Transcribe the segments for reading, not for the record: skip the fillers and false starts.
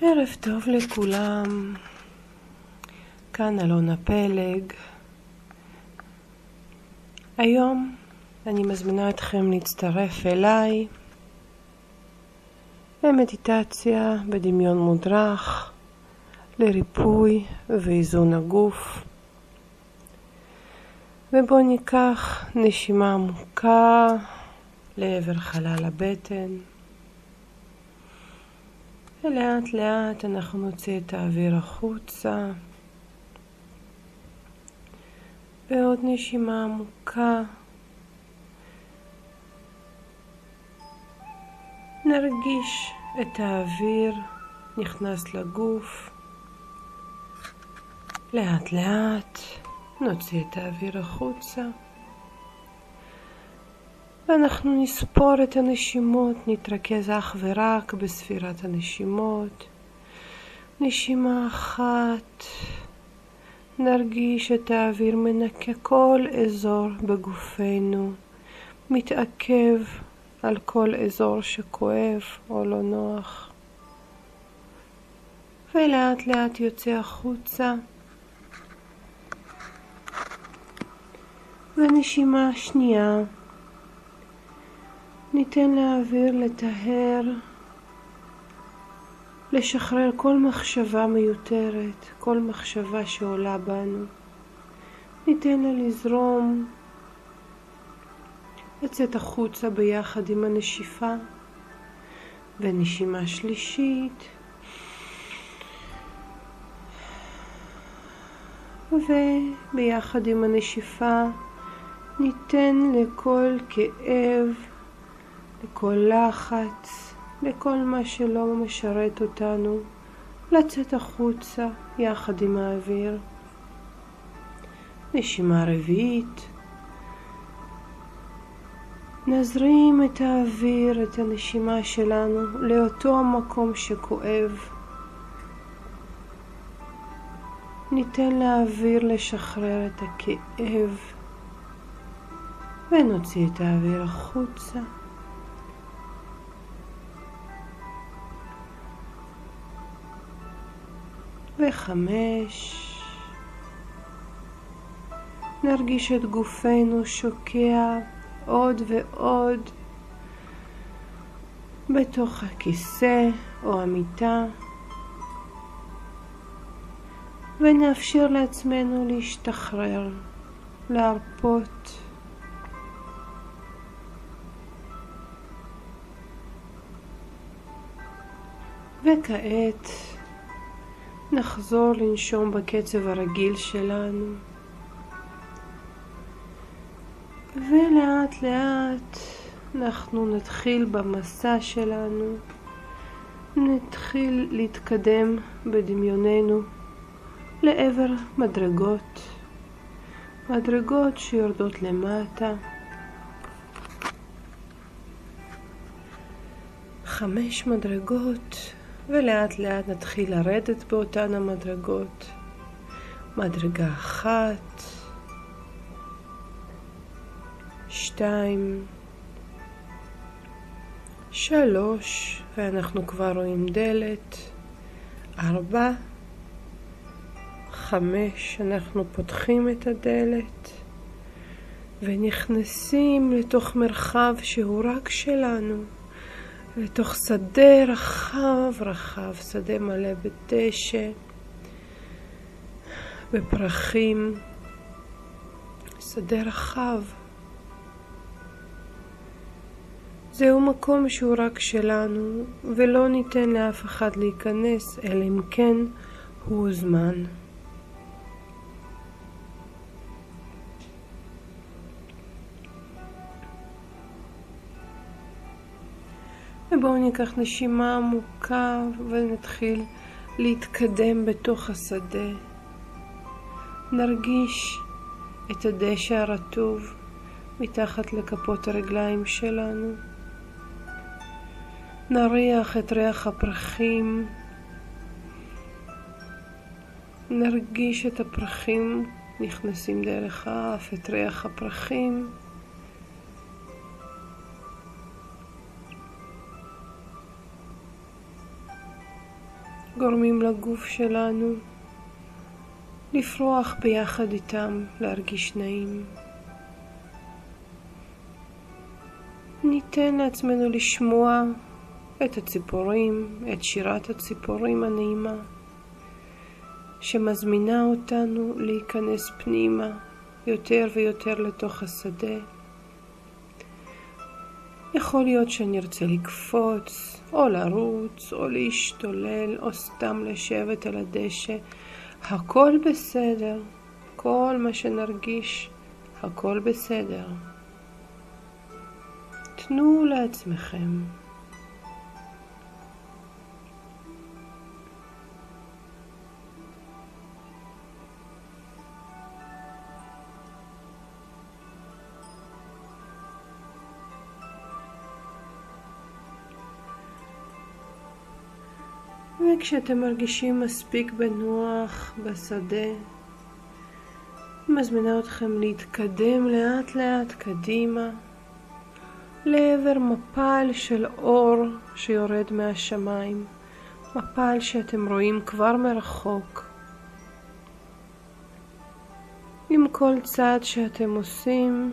ערב טוב לכולם, כאן אלונה פלג. היום אני מזמינה אתכם להצטרף אליי במדיטציה בדמיון מודרך לריפוי ואיזון הגוף. ובואו ניקח נשימה עמוקה לעבר חלל הבטן. ולאט לאט אנחנו נוציא את האוויר החוצה. ועוד נשימה עמוקה. נרגיש את האוויר נכנס לגוף. לאט לאט נוציא את האוויר החוצה. ואנחנו נספור את הנשימות, נתרכז אך ורק בספירת הנשימות. נשימה אחת, נרגיש את האוויר מנקה כל אזור בגופנו, מתעכב על כל אזור שכואב או לא נוח. ולאט לאט יוצא החוצה. ונשימה שנייה, ניתן לאוויר לטהר, לשחרר כל מחשבה מיותרת, כל מחשבה שעולה בנו. ניתן לה לזרום, לצאת החוצה ביחד עם הנשיפה. ונשימה שלישית. וביחד עם הנשיפה ניתן לכל כאב, לכל לחץ, לכל מה שלא משרת אותנו, לצאת החוצה יחד עם האוויר. נשימה רביעית. נזרים את האוויר, את הנשימה שלנו, לאותו המקום שכואב. ניתן לאוויר לשחרר את הכאב. ונוציא את האוויר החוצה. וחמש. נרגיש את גופנו שוקע עוד ועוד בתוך הכיסא או המיטה. ונאפשר לעצמנו להשתחרר, להרפות. וכעת נחזור לנשום בקצב הרגיל שלנו. ולאט לאט אנחנו נתחיל במסע שלנו. נתחיל להתקדם בדמיוננו לעבר מדרגות. מדרגות שיורדות למטה. 5 מדרגות. ולאט לאט נתחיל לרדת באותן המדרגות. מדרגה 1, 2, 3, ואנחנו כבר רואים דלת. 4, 5, אנחנו פותחים את הדלת ונכנסים לתוך מרחב שהוא רק שלנו. לתוך שדה רחב רחב, שדה מלא בדשא, בפרחים, שדה רחב. זהו מקום שהוא רק שלנו, ולא ניתן לאף אחד להיכנס, אלא אם כן הוא הוזמן. ובואו ניקח נשימה עמוקה ונתחיל להתקדם בתוך השדה. נרגיש את הדשא הרטוב מתחת לכפות הרגליים שלנו. נריח את ריח הפרחים. נרגיש את הפרחים נכנסים דרך האף, את ריח הפרחים. גורמים לגוף שלנו לפרוח ביחד איתם, להרגיש נעים. ניתן לעצמנו לשמוע את הציפורים, את שירת הציפורים הנעימה, שמזמינה אותנו להיכנס פנימה יותר ויותר לתוך השדה. יכול להיות שנרצה לקפוץ, או לרוץ, או להשתולל, או סתם לשבת על הדשא. הכל בסדר, כל מה שנרגיש, הכל בסדר. תנו לעצמכם. וכשאתם מרגישים מספיק בנוח בשדה, מזמינה אתכם להתקדם לאט לאט קדימה לעבר מפל של אור שיורד מהשמיים, מפל שאתם רואים כבר מרחוק. עם כל צעד שאתם עושים,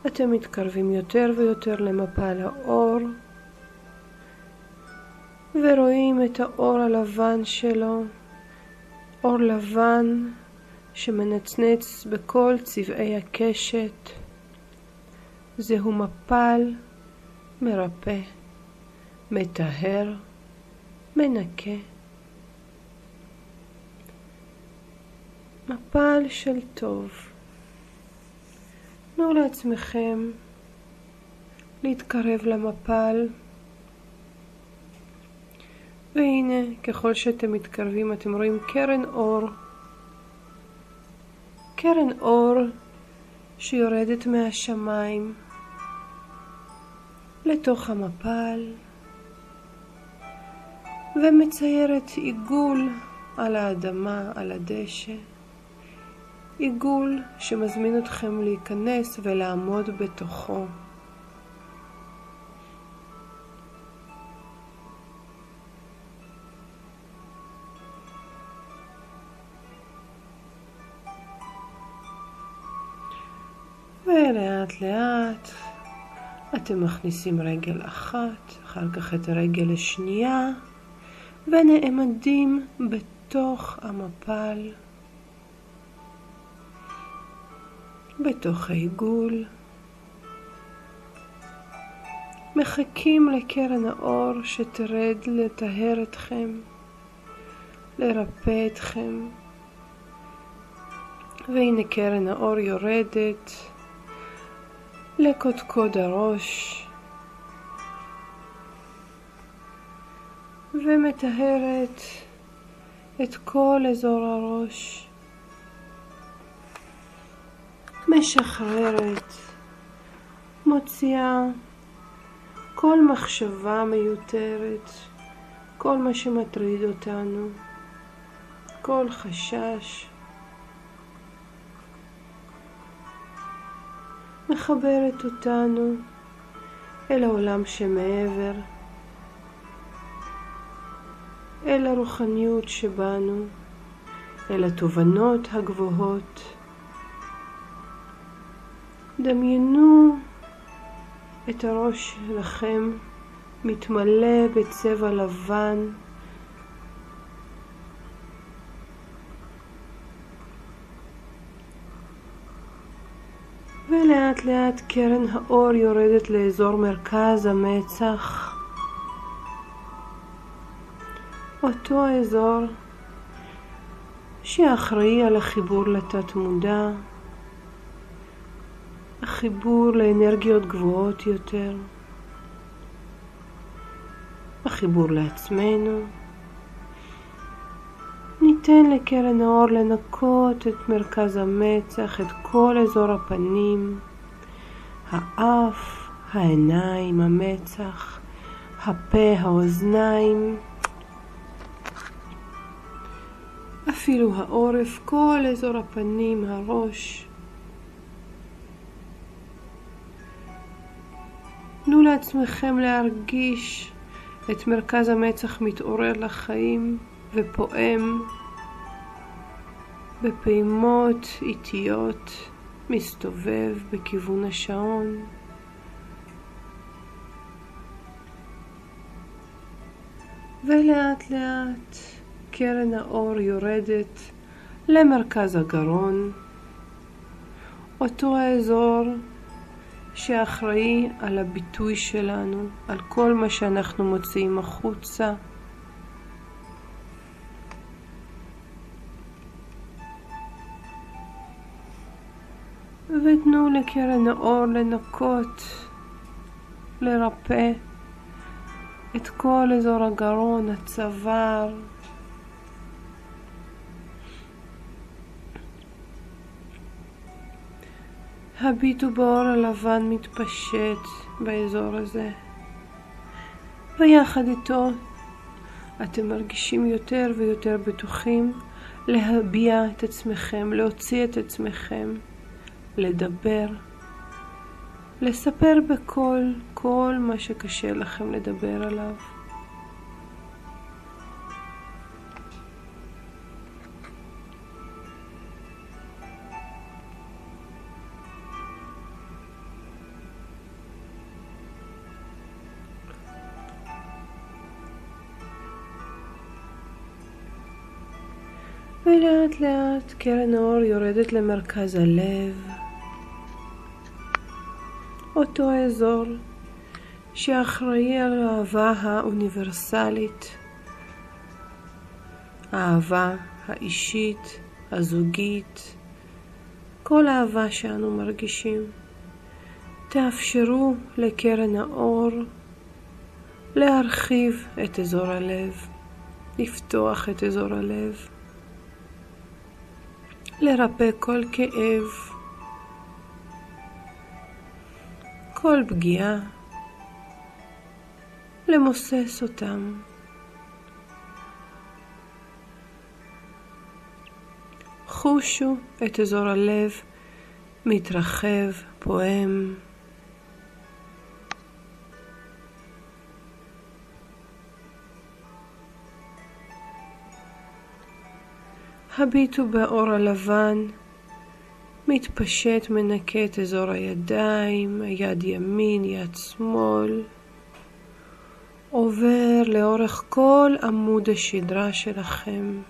אתם מתקרבים יותר ויותר למפל האור, ורואים את האור הלבן שלו, אור לבן שמנצנץ בכל צבעי הקשת. זהו מפל מרפא, מטהר, מנקה. מפל של טוב. תנו לעצמכם להתקרב למפל, והנה, ככל שאתם מתקרבים, אתם רואים קרן אור. קרן אור שיורדת מהשמיים לתוך המפל, ומציירת עיגול על האדמה, על הדשא. עיגול שמזמין אתכם להיכנס ולעמוד בתוכו. ולאט לאט אתם מכניסים רגל אחת, אחר כך את הרגל השנייה, ונעמדים בתוך המפל, בתוך העיגול. מחכים לקרן האור שתרד לטהר אתכם, לרפא אתכם. והנה קרן האור יורדת לקודקוד הראש ומטהרת את כל אזור הראש, משחררת, מוציאה כל מחשבה מיותרת, כל מה שמטריד אותנו, כל חשש. מחברת אותנו אל העולם שמעבר, אל הרוחניות שבנו, אל התובנות הגבוהות. דמיינו את הראש שלכם מתמלא בצבע לבן, ולאט לאט קרן האור יורדת לאזור מרכז המצח, אותו האזור שאחראי על החיבור לתת מודע, החיבור לאנרגיות גבוהות יותר, החיבור לעצמנו. ניתן לקרן האור לנקות את מרכז המצח, את כל אזור הפנים, האף, העיניים, המצח, הפה, האוזניים, אפילו העורף, כל אזור הפנים, הראש. תנו לעצמכם להרגיש את מרכז המצח מתעורר לחיים ופועם בפעימות איטיות, מסתובב בכיוון השעון. ולאט לאט קרן האור יורדת למרכז הגרון, אותו האזור שאחראי על הביטוי שלנו, על כל מה שאנחנו מוציאים החוצה. ותנו לקרן האור לנקות, לרפא את כל אזור הגרון, הצוואר, הביטו באור הלבן מתפשט באזור הזה, ויחד איתו אתם מרגישים יותר ויותר בטוחים להביע את עצמכם, להוציא את עצמכם, לדבר, לספר בקול כל מה שקשה לכם לדבר עליו. ולאט לאט קרן האור יורדת למרכז הלב, אותו האזור שאחראי על האהבה האוניברסלית, האהבה האישית, הזוגית, כל האהבה שאנו מרגישים. תאפשרו לקרן האור להרחיב את אזור הלב, לפתוח את אזור הלב, לרפא כל כאב, כל פגיעה, למוסס אותם. חושו את אזור הלב מתרחב, פועם. הביטו באור הלבן, מתפשט, מנקה את אזור הידיים, היד ימין, יד שמאל, עובר לאורך כל עמוד השדרה שלכם.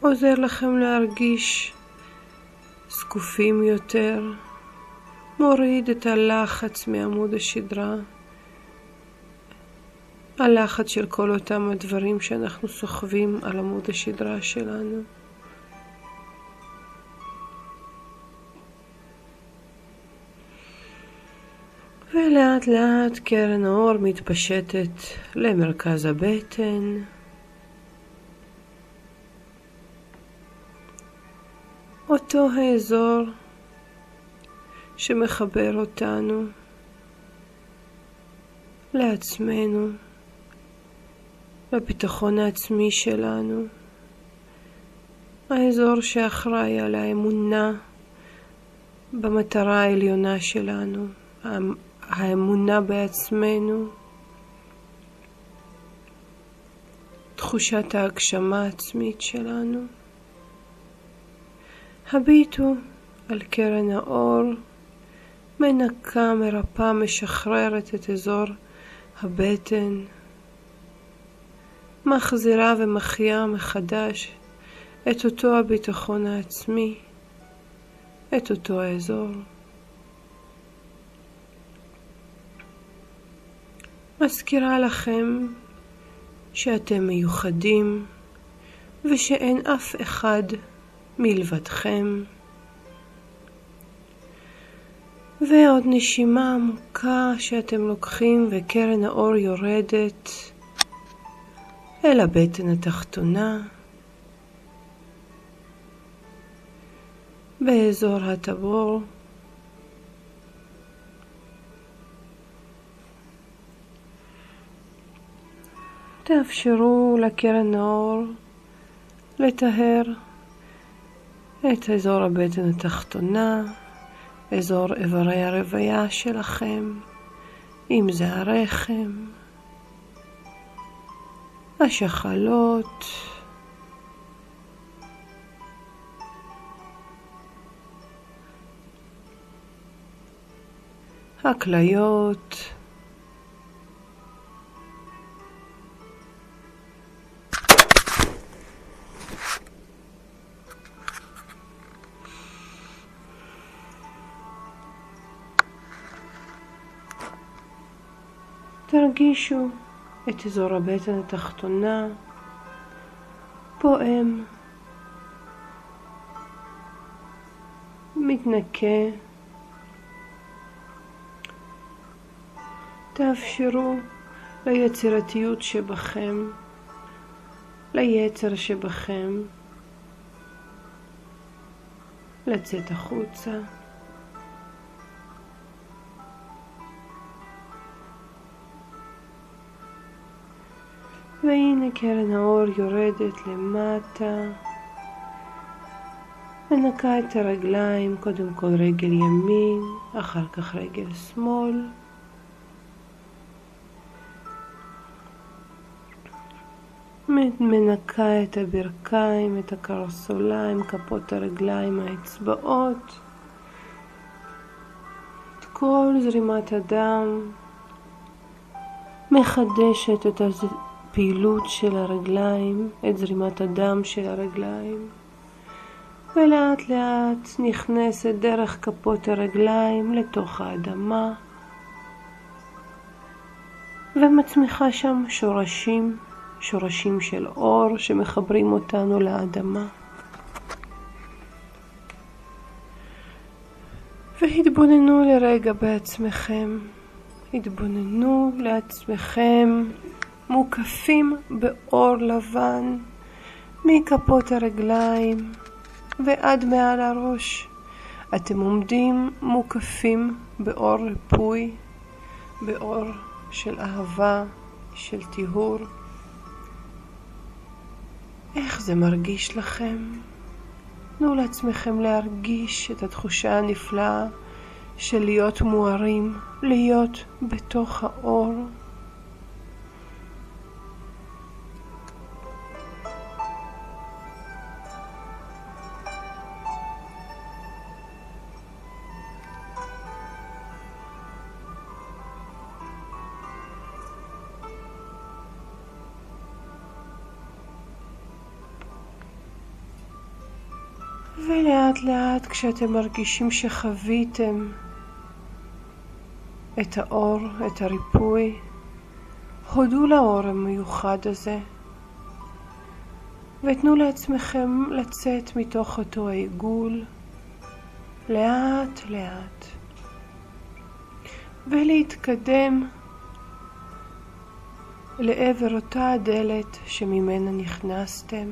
עוזר לכם להרגיש זקופים יותר, מוריד את הלחץ מעמוד השדרה, הלחץ של כל אותם הדברים שאנחנו סוחבים על עמוד השדרה שלנו. ולאט לאט קרן האור מתפשטת למרכז הבטן, אותו האזור שמחבר אותנו לעצמנו, לביטחון העצמי שלנו, האזור שאחראי על האמונה במטרה העליונה שלנו, האמונה בעצמנו, תחושת ההגשמה העצמית שלנו. הביטו על קרן האור, מנקה, מרפאה, משחררת את אזור הבטן, מחזירה ומחיה מחדש את אותו הביטחון העצמי, את אותו האזור. מזכירה לכם שאתם מיוחדים ושאין אף אחד מלבדכם. ועוד נשימה עמוקה שאתם לוקחים וקרן האור יורדת אל הבטן התחתונה, באזור הטבור. תאפשרו לקרן האור לטהר את אזור הבטן התחתונה, אזור איברי הרבייה שלכם, אם זה הרחם, השחלות, הכליות, תרגישו את אזור הבטן התחתונה פועם, מתנקה. תאפשרו ליצירתיות שבכם, ליצר שבכם, לצאת החוצה. והנה קרן האור יורדת למטה, מנקה את הרגליים, קודם כל רגל ימין, אחר כך רגל שמאל. מנקה את הברכיים, את הקרסוליים, כפות הרגליים, האצבעות, את כל זרימת הדם, מחדשת את הפעילות של הרגליים, את זרימת הדם של הרגליים, ולאט לאט נכנסת דרך כפות הרגליים לתוך האדמה, ומצמיחה שם שורשים של אור שמחברים אותנו לאדמה. והתבוננו לרגע בעצמכם, התבוננו לעצמכם מוקפים באור לבן מכפות הרגליים ועד מעל הראש. אתם עומדים מוקפים באור ריפוי, באור של אהבה, של טיהור. איך זה מרגיש לכם? תנו לעצמכם להרגיש את התחושה הנפלאה של להיות מוארים, להיות בתוך האור. ולאט לאט כשאתם מרגישים שחוויתם את האור, את הריפוי, הודו לאור המיוחד הזה ותנו לעצמכם לצאת מתוך אותו העיגול לאט לאט ולהתקדם לעבר אותה הדלת שממנה נכנסתם.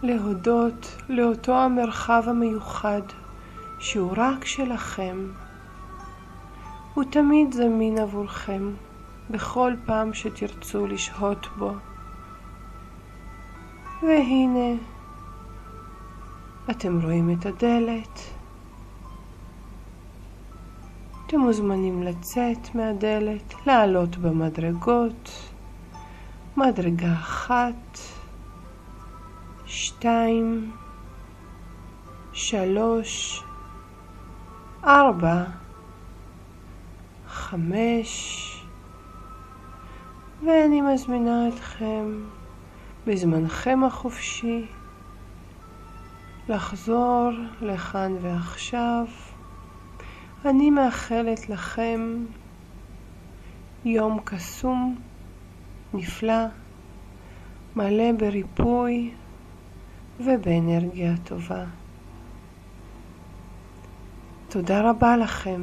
להודות לאותו המרחב המיוחד שהוא רק שלכם. הוא תמיד זמין עבורכם בכל פעם שתרצו לשהות בו. והנה אתם רואים את הדלת. אתם מוזמנים לצאת מהדלת, לעלות במדרגות. מדרגה 1, 2, 3, 4, 5, ואני מזמינה אתכם בזמנכם החופשי לחזור לכאן ועכשיו. אני מאחלת לכם יום קסום, נפלא, מלא בריפוי ובאנרגיה טובה. תודה רבה לכם.